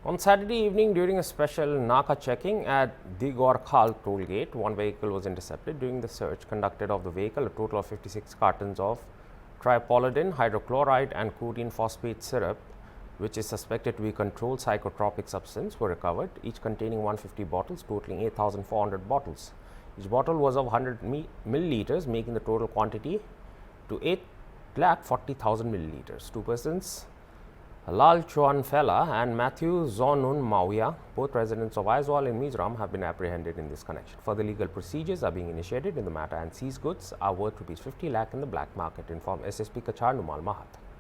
On Saturday evening, during a special Naka checking at the Gorkhal toll gate, one vehicle was intercepted. During the search conducted of the vehicle, a total of 56 cartons of tripolidine, hydrochloride and codeine phosphate syrup, which is suspected to be controlled psychotropic substance, were recovered, each containing 150 bottles, totaling 8,400 bottles. Each bottle was of 100 milliliters, making the total quantity to 8,40,000 milliliters. Two persons, Lal Chuan Fela and Matthew Zonun Mawia, both residents of Aizawl in Mizoram, have been apprehended in this connection. Further legal procedures are being initiated in the matter, and seized goods are worth ₹50 lakh in the black market, informed SSP Cachar Numal Mahat.